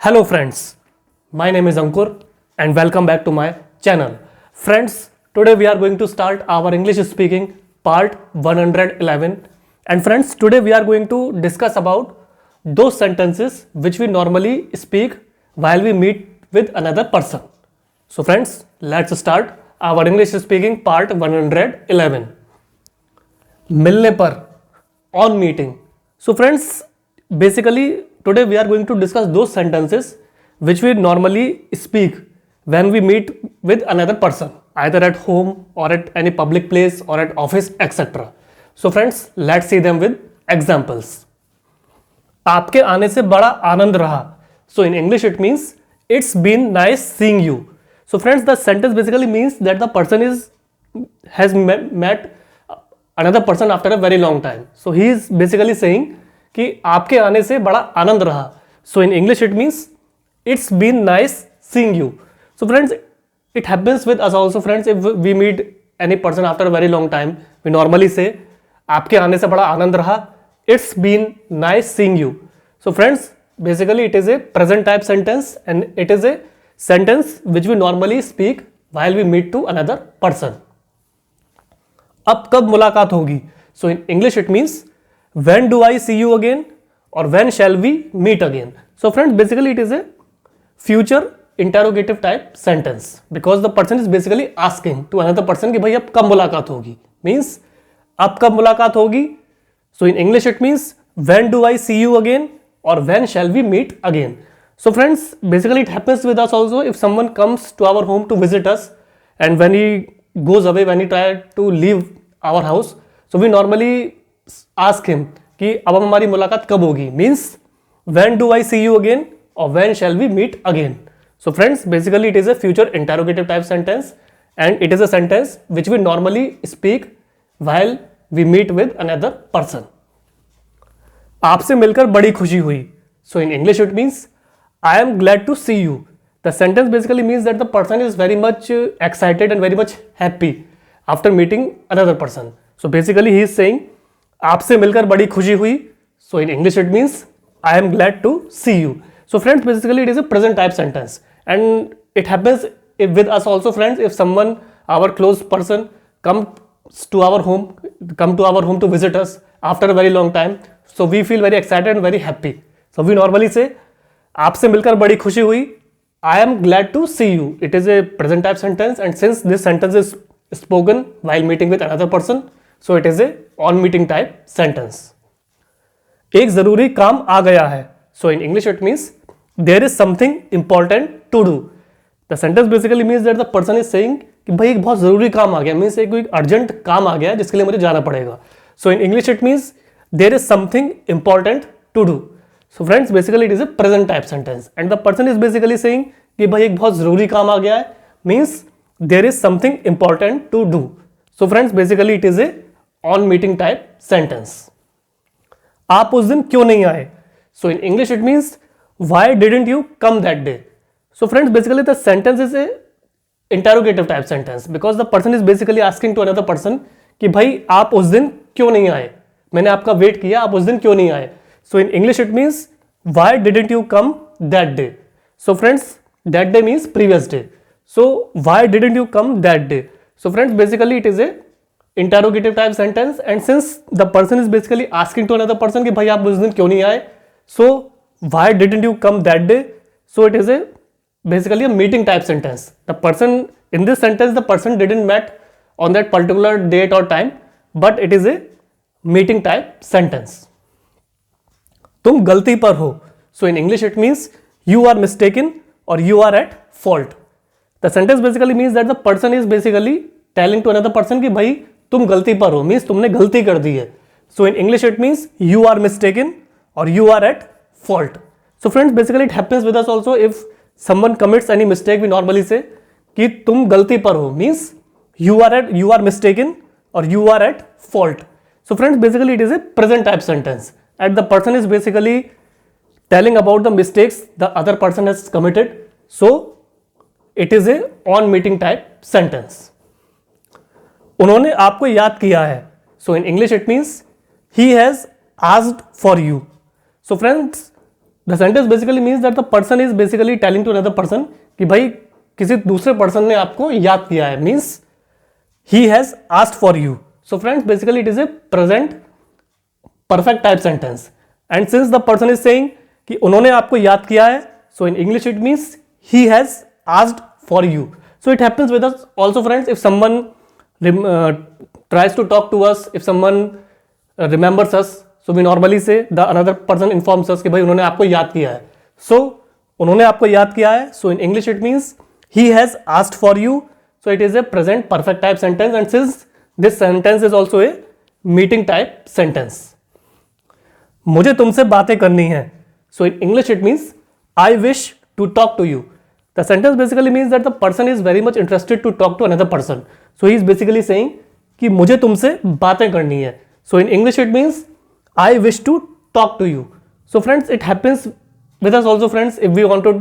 Hello friends, my name is Ankur and welcome back to my channel. Friends, today we are going to start our English speaking part 111. And friends, today we are going to discuss about those sentences which we normally speak while we meet with another person. So friends, let's start our English speaking part 111. मिलने पर, on meeting. So friends, basically today we are going to discuss those sentences which we normally speak when we meet with another person, either at home or at any public place or at office, etc. So friends, let's see them with examples. आपके आने से बड़ा आनंद रहा. So in English it means it's been nice seeing you. So friends, the sentence basically means that the person has met another person after a very long time. So he is basically saying कि आपके आने से बड़ा आनंद रहा. So in English it means it's been nice seeing you. So friends, it happens with us also friends. If we meet any person after a very long time, we normally say आपके आने से बड़ा आनंद रहा. It's been nice seeing you. So friends, basically it is a present type sentence and it is a sentence which we normally speak while we meet to another person. अब कब मुलाकात होगी? So in English it means when do I see you again or when shall we meet again? So friends, basically it is a future interrogative type sentence because the person is basically asking to another person कि भाई अब कब मुलाकात होगी, means अब कब मुलाकात होगी. So in English it means when do I see you again or when shall we meet again. So friends, basically it happens with us also. If someone comes to our home to visit us and when he goes away, when he try to leave our house, so we normally ask him कि अब हमारी मुलाकात कब होगी, means when do I see you again or when shall we meet again. So friends, basically it is a future interrogative type sentence and it is a sentence which we normally speak while we meet with another person. आपसे मिलकर बड़ी खुशी हुई. So in English it means I am glad to see you. The sentence basically means that the person is very much excited and very much happy after meeting another person. So basically he is saying आपसे मिलकर बड़ी खुशी हुई. So in English it means I am glad to see you. So friends, basically it is a present type sentence and it happens with us also friends. If someone, our close person, come to our home to visit us after a very long time, so we feel very excited and very happy. So we normally say आपसे मिलकर बड़ी खुशी हुई. I am glad to see you. It is a present type sentence and since this sentence is spoken while meeting with another person, so it is a on meeting type sentence. एक जरूरी काम आ गया है. So in English it means there is something important to do. The sentence basically means that the person is saying कि भाई एक बहुत जरूरी काम आ गया, means एक कोई अर्जेंट काम आ गया जिसके लिए मुझे जाना पड़ेगा. So in English it means there is something important to do. So friends, basically it is a present type sentence and the person is basically saying कि भाई एक बहुत जरूरी काम आ गया है, means there is something important to do. So friends, basically it is a on meeting type sentence. आप उस दिन क्यों नहीं आए? So in English it means why didn't you come that day? So friends, basically the sentence is a interrogative type sentence because the person is basically asking to another person कि भाई आप उस दिन क्यों नहीं आए, मैंने आपका वेट किया, आप उस दिन क्यों नहीं आए. So in English it means why didn't you come that day. So friends, that day means previous day. So why didn't you come that day. So friends, basically it is a interrogative type sentence and since the person is basically asking to another person कि भाई आप उस दिन क्यों नहीं आए, so why didn't you come that day, so it is a basically a meeting type sentence. The person in this sentence, the person didn't met on that particular date or time, but it is a meeting type sentence. तुम गलती पर हो. So in English it means you are mistaken or you are at fault. The sentence basically means that the person is basically telling to another person कि भाई तुम गलती पर हो, means तुमने गलती कर दी है. So in English it means you are mistaken or you are at fault. So friends, basically it happens with us also. If someone commits any mistake, we normally say कि तुम गलती पर हो, means you are mistaken or you are at fault. So friends, basically it is a present type sentence and the person is basically telling about the mistakes the other person has committed. So it is a on meeting type sentence. उन्होंने आपको याद किया है. So in English it means he has asked for you. So friends, the sentence basically means that the person is basically telling to another person कि भाई किसी दूसरे person ने आपको याद किया है, means he has asked for you. So friends basically it is a present perfect type sentence. And since the person is saying कि उन्होंने आपको याद किया है, so in English it means he has asked for you. So it happens with us also friends. If someone tries to talk to us, if someone remembers us, so we normally say the another person informs us कि भाई उन्होंने आपको याद किया है. So उन्होंने आपको याद किया है, so in English it means he has asked for you. So it is a present perfect type sentence, and since this sentence is also a meeting type sentence. मुझे तुमसे बातें करनी है. So in English it means I wish to talk to you. The sentence basically means that the person is very much interested to talk to another person. So he is basically saying कि मुझे तुमसे बातें करनी है. So in English it means I wish to talk to you. So friends it happens with us also friends. If we want to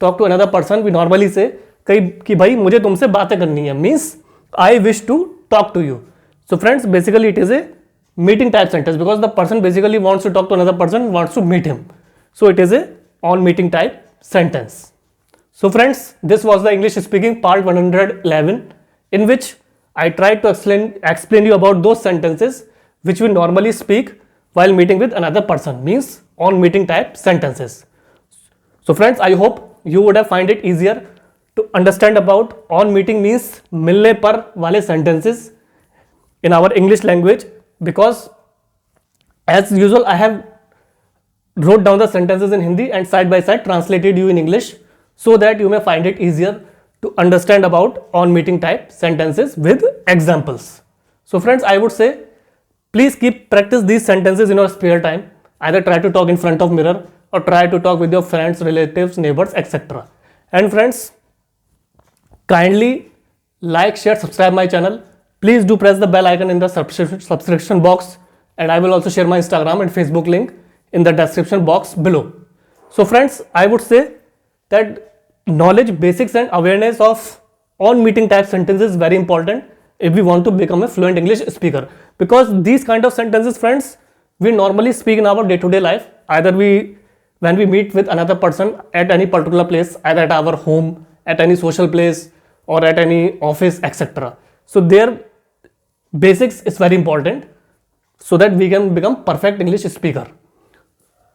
talk to another person we normally say कई कि भाई मुझे तुमसे बातें करनी है, means I wish to talk to you. So friends basically it is a meeting type sentence because the person basically wants to talk to another person, wants to meet him. So it is a on meeting type sentence. So friends, this was the English speaking part 111 in which I tried to explain you about those sentences which we normally speak while meeting with another person, means on meeting type sentences. So friends, I hope you would have find it easier to understand about on meeting means मिलने पर वाले sentences in our English language, because as usual I have wrote down the sentences in Hindi and side by side translated you in English, so that you may find it easier to understand about on meeting type sentences with examples. So friends, I would say please keep practice these sentences in your spare time. Either try to talk in front of mirror or try to talk with your friends, relatives, neighbors, etc. And friends, kindly like, share, subscribe my channel. Please do press the bell icon in the subscription box, and I will also share my Instagram and Facebook link in the description box below. So friends, I would say that knowledge, basics and awareness of on meeting type sentences is very important if we want to become a fluent English speaker, because these kind of sentences friends we normally speak in our day-to-day life, either when we meet with another person at any particular place, either at our home, at any social place or at any office, etc. So their basics is very important so that we can become perfect English speaker.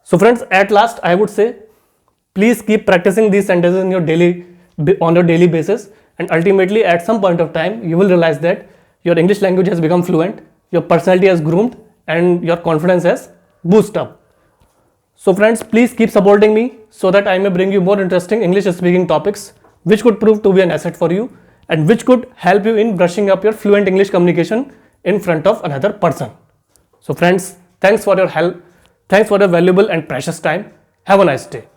So friends, at last I would say please keep practicing these sentences on your daily basis, and ultimately at some point of time you will realize that your English language has become fluent, your personality has groomed, and your confidence has boosted up. So friends, please keep supporting me so that I may bring you more interesting English speaking topics which could prove to be an asset for you and which could help you in brushing up your fluent English communication in front of another person. So friends, thanks for your help, thanks for your valuable and precious time. Have a nice day.